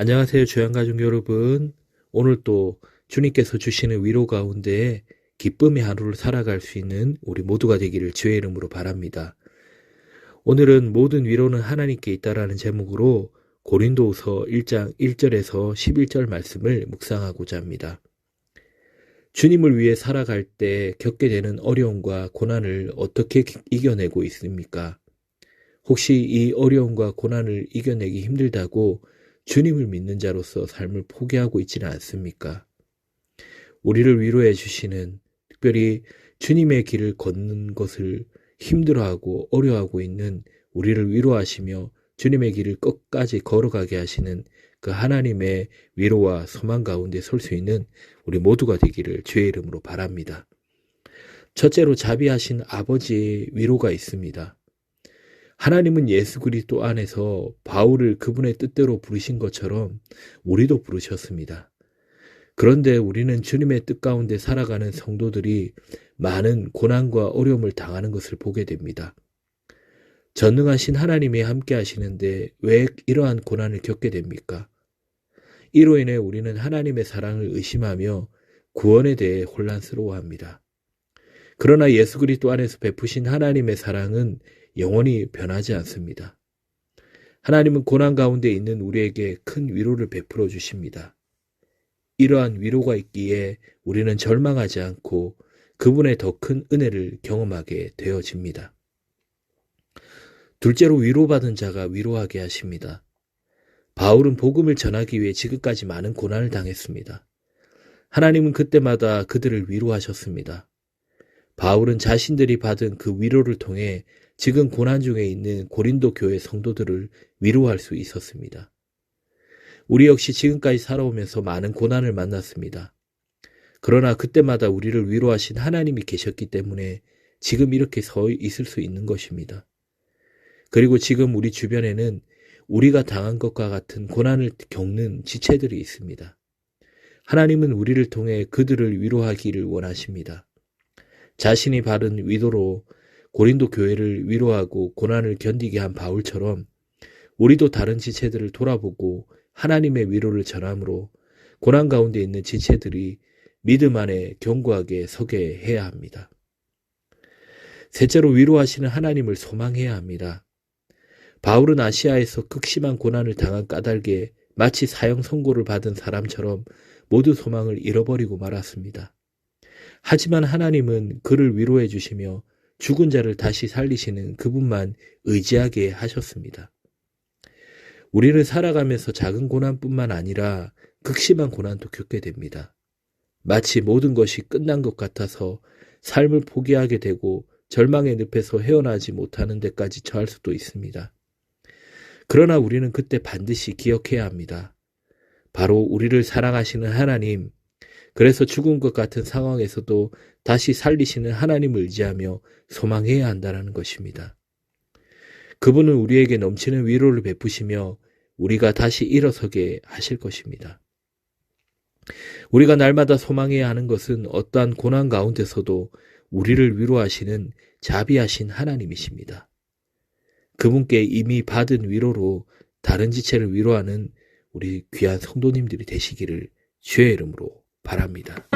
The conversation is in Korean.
안녕하세요, 주양가족 여러분. 오늘 또 주님께서 주시는 위로 가운데 기쁨의 하루를 살아갈 수 있는 우리 모두가 되기를 주의 이름으로 바랍니다. 오늘은 모든 위로는 하나님께 있다라는 제목으로 고린도후서 1장 1절에서 11절 말씀을 묵상하고자 합니다. 주님을 위해 살아갈 때 겪게 되는 어려움과 고난을 어떻게 이겨내고 있습니까? 혹시 이 어려움과 고난을 이겨내기 힘들다고 주님을 믿는 자로서 삶을 포기하고 있지는 않습니까? 우리를 위로해 주시는, 특별히 주님의 길을 걷는 것을 힘들어하고 어려워하고 있는 우리를 위로하시며 주님의 길을 끝까지 걸어가게 하시는 그 하나님의 위로와 소망 가운데 설 수 있는 우리 모두가 되기를 주의 이름으로 바랍니다. 첫째로 자비하신 아버지의 위로가 있습니다. 하나님은 예수 그리스도 안에서 바울을 그분의 뜻대로 부르신 것처럼 우리도 부르셨습니다. 그런데 우리는 주님의 뜻 가운데 살아가는 성도들이 많은 고난과 어려움을 당하는 것을 보게 됩니다. 전능하신 하나님이 함께 하시는데 왜 이러한 고난을 겪게 됩니까? 이로 인해 우리는 하나님의 사랑을 의심하며 구원에 대해 혼란스러워합니다. 그러나 예수 그리스도 안에서 베푸신 하나님의 사랑은 영원히 변하지 않습니다. 하나님은 고난 가운데 있는 우리에게 큰 위로를 베풀어 주십니다. 이러한 위로가 있기에 우리는 절망하지 않고 그분의 더 큰 은혜를 경험하게 되어집니다. 둘째로 위로받은 자가 위로하게 하십니다. 바울은 복음을 전하기 위해 지금까지 많은 고난을 당했습니다. 하나님은 그때마다 그들을 위로하셨습니다. 바울은 자신들이 받은 그 위로를 통해 지금 고난 중에 있는 고린도 교회 성도들을 위로할 수 있었습니다. 우리 역시 지금까지 살아오면서 많은 고난을 만났습니다. 그러나 그때마다 우리를 위로하신 하나님이 계셨기 때문에 지금 이렇게 서 있을 수 있는 것입니다. 그리고 지금 우리 주변에는 우리가 당한 것과 같은 고난을 겪는 지체들이 있습니다. 하나님은 우리를 통해 그들을 위로하기를 원하십니다. 자신이 받은 위로로 고린도 교회를 위로하고 고난을 견디게 한 바울처럼 우리도 다른 지체들을 돌아보고 하나님의 위로를 전함으로 고난 가운데 있는 지체들이 믿음 안에 견고하게 서게 해야 합니다. 셋째로 위로하시는 하나님을 소망해야 합니다. 바울은 아시아에서 극심한 고난을 당한 까닭에 마치 사형 선고를 받은 사람처럼 모두 소망을 잃어버리고 말았습니다. 하지만 하나님은 그를 위로해 주시며 죽은 자를 다시 살리시는 그분만 의지하게 하셨습니다. 우리는 살아가면서 작은 고난뿐만 아니라 극심한 고난도 겪게 됩니다. 마치 모든 것이 끝난 것 같아서 삶을 포기하게 되고 절망의 늪에서 헤어나지 못하는 데까지 처할 수도 있습니다. 그러나 우리는 그때 반드시 기억해야 합니다. 바로 우리를 사랑하시는 하나님, 그래서 죽은 것 같은 상황에서도 다시 살리시는 하나님을 의지하며 소망해야 한다는 것입니다. 그분은 우리에게 넘치는 위로를 베푸시며 우리가 다시 일어서게 하실 것입니다. 우리가 날마다 소망해야 하는 것은 어떠한 고난 가운데서도 우리를 위로하시는 자비하신 하나님이십니다. 그분께 이미 받은 위로로 다른 지체를 위로하는 우리 귀한 성도님들이 되시기를 주의 이름으로 바랍니다.